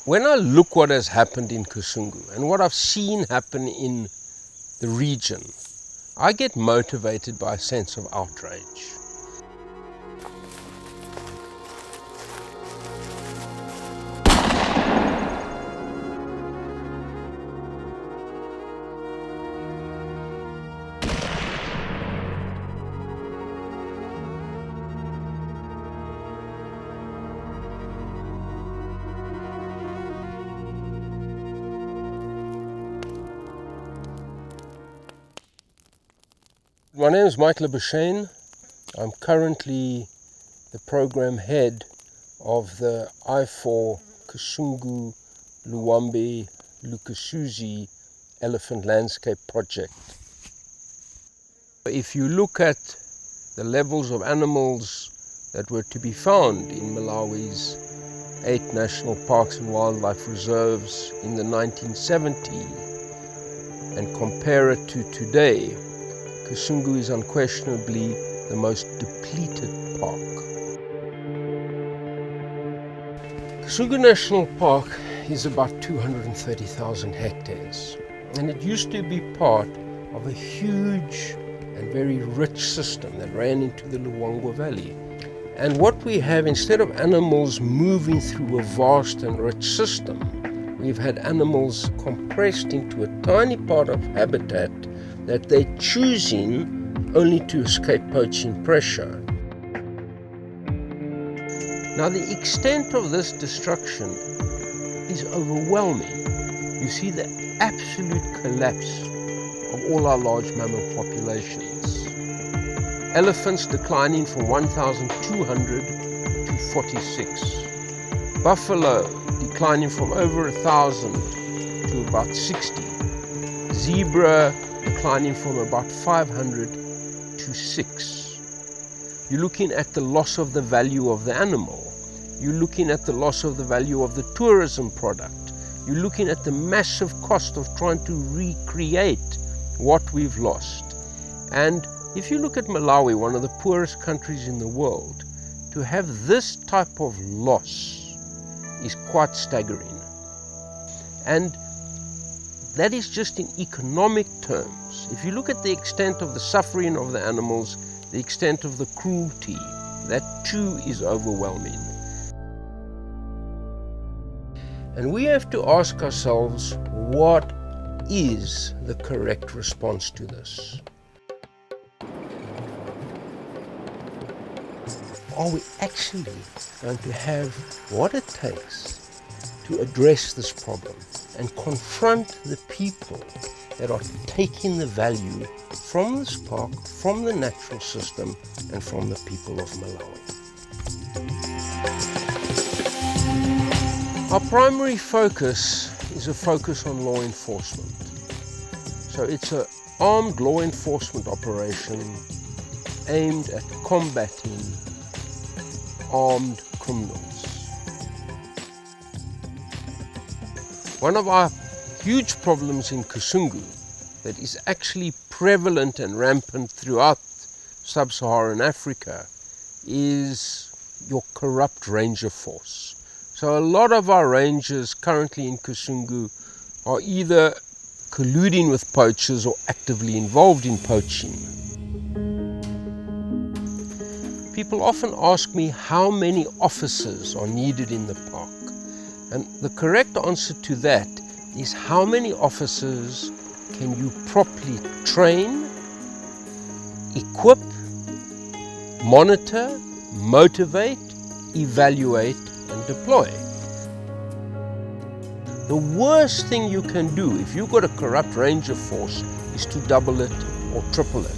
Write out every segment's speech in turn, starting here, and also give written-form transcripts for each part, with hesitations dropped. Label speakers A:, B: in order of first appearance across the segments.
A: When I look what has happened in Kasungu and what I've seen happen in the region, I get motivated by a sense of outrage. My name is Labuschagne. I'm currently the program head of the IFAW Kasungu Luwambe Lukasuzi Elephant Landscape Project. If you look at the levels of animals that were to be found in Malawi's 8 national parks and wildlife reserves in the 1970s and compare it to today, Kasungu is unquestionably the most depleted park. Kasungu National Park is about 230,000 hectares, and it used to be part of a huge and very rich system that ran into the Luangwa Valley. And what we have, instead of animals moving through a vast and rich system, we've had animals compressed into a tiny part of habitat that they're choosing only to escape poaching pressure. Now, the extent of this destruction is overwhelming. You see the absolute collapse of all our large mammal populations. Elephants declining from 1,200 to 46. Buffalo declining from over 1,000 to about 60. Zebra declining from about 500 to 6. You're looking at the loss of the value of the animal. You're looking at the loss of the value of the tourism product. You're looking at the massive cost of trying to recreate what we've lost. And if you look at Malawi, one of the poorest countries in the world, to have this type of loss is quite staggering. And that is just in economic terms. If you look at the extent of the suffering of the animals, the extent of the cruelty, that too is overwhelming. And we have to ask ourselves, what is the correct response to this? Are we actually going to have what it takes to address this problem and confront the people that are taking the value from this park, from the natural system, and from the people of Malawi? Our primary focus is a focus on law enforcement. So it's an armed law enforcement operation aimed at combating armed criminals. One of our huge problems in Kasungu that is actually prevalent and rampant throughout sub-Saharan Africa is your corrupt ranger force. So a lot of our rangers currently in Kasungu are either colluding with poachers or actively involved in poaching. People often ask me how many officers are needed in the park. And the correct answer to that is how many officers can you properly train, equip, monitor, motivate, evaluate, and deploy. The worst thing you can do if you've got a corrupt ranger force is to double it or triple it.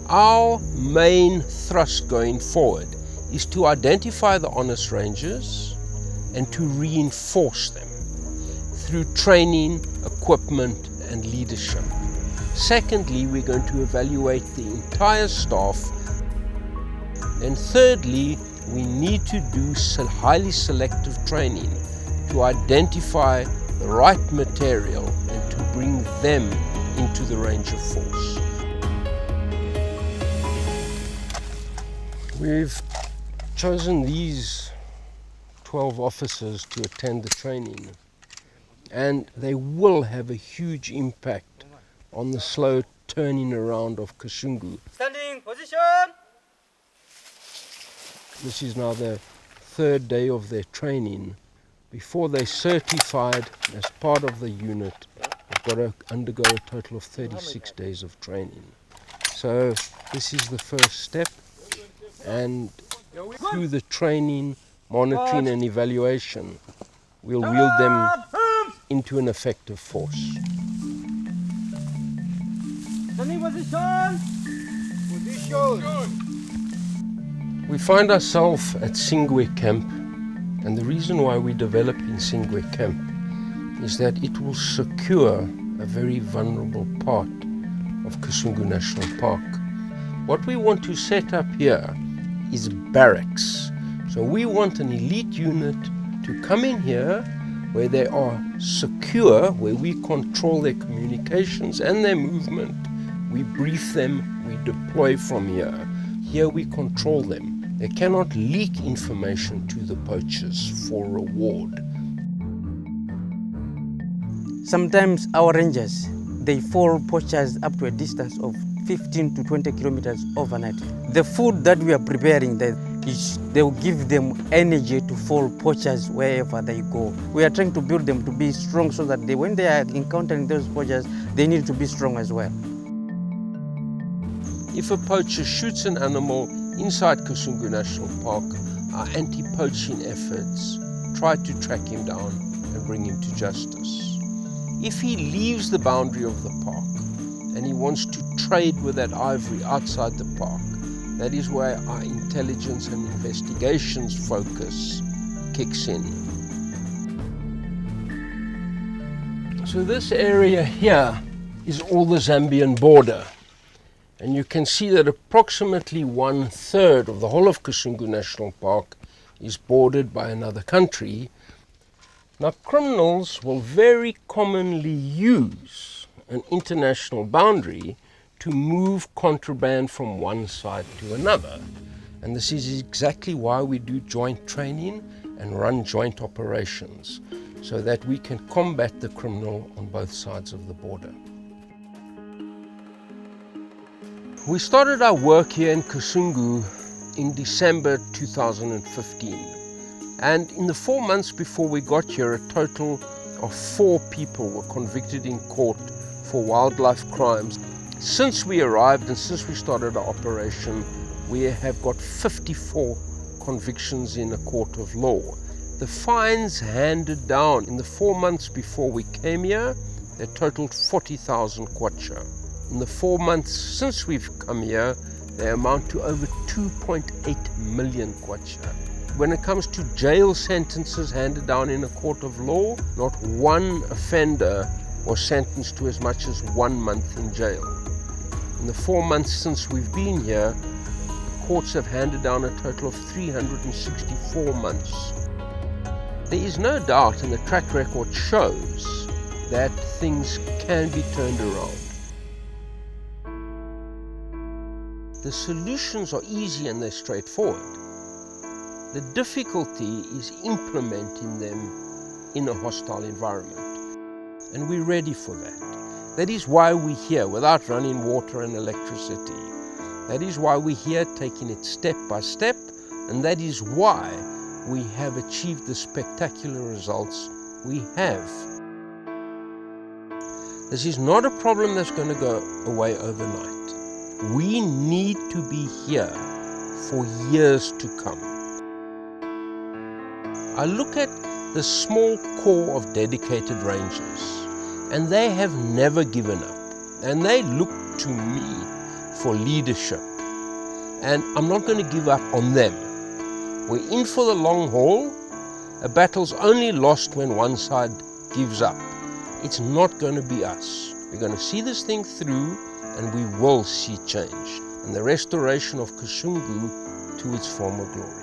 A: Our main thrust going forward is to identify the honest rangers and to reinforce them through training, equipment, and leadership. Secondly, we're going to evaluate the entire staff. And thirdly, we need to do highly selective training to identify the right material and to bring them into the ranger force. We've chosen these 12 officers to attend the training, and they will have a huge impact on the slow turning around of Kasungu.
B: Standing position.
A: This is now the third day of their training. Before they're certified as part of the unit, they've got to undergo a total of 36 days of training. So this is the first step, and through the training, monitoring and evaluation, we'll wield them into an effective force.
B: Standing position.
A: We find ourselves at Singwe Camp, and the reason why we develop in Singwe Camp is that it will secure a very vulnerable part of Kasungu National Park. What we want to set up here is barracks. So we want an elite unit to come in here where they are secure, where we control their communications and their movement. We brief them, we deploy from here. Here we control them. They cannot leak information to the poachers for reward.
B: Sometimes our rangers, they follow poachers up to a distance of 15 to 20 kilometers overnight. The food that we are preparing, they will give them energy to follow poachers wherever they go. We are trying to build them to be strong so that when they are encountering those poachers, they need to be strong as well.
A: If a poacher shoots an animal inside Kasungu National Park, our anti-poaching efforts try to track him down and bring him to justice. If he leaves the boundary of the park and he wants to trade with that ivory outside the park, that is where our intelligence and investigations focus kicks in. So this area here is all the Zambian border. And you can see that approximately 1/3 of the whole of Kasungu National Park is bordered by another country. Now, criminals will very commonly use an international boundary to move contraband from one side to another. And this is exactly why we do joint training and run joint operations, so that we can combat the criminal on both sides of the border. We started our work here in Kasungu in December 2015. And in the 4 months before we got here, a total of 4 people were convicted in court for wildlife crimes. Since we arrived and since we started our operation, we have got 54 convictions in a court of law. The fines handed down in the 4 months before we came here, they totaled 40,000 kwacha. In the 4 months since we've come here, they amount to over 2.8 million kwacha. When it comes to jail sentences handed down in a court of law, not one offender was sentenced to as much as 1 month in jail. In the 4 months since we've been here, courts have handed down a total of 364 months. There is no doubt, and the track record shows, that things can be turned around. The solutions are easy and they're straightforward. The difficulty is implementing them in a hostile environment. And we're ready for that. That is why we're here without running water and electricity. That is why we're here taking it step by step. And that is why we have achieved the spectacular results we have. This is not a problem that's going to go away overnight. We need to be here for years to come. I look at the small core of dedicated rangers, and they have never given up. And they look to me for leadership. And I'm not going to give up on them. We're in for the long haul. A battle's only lost when one side gives up. It's not going to be us. We're going to see this thing through, and we will see change and the restoration of Kasungu to its former glory.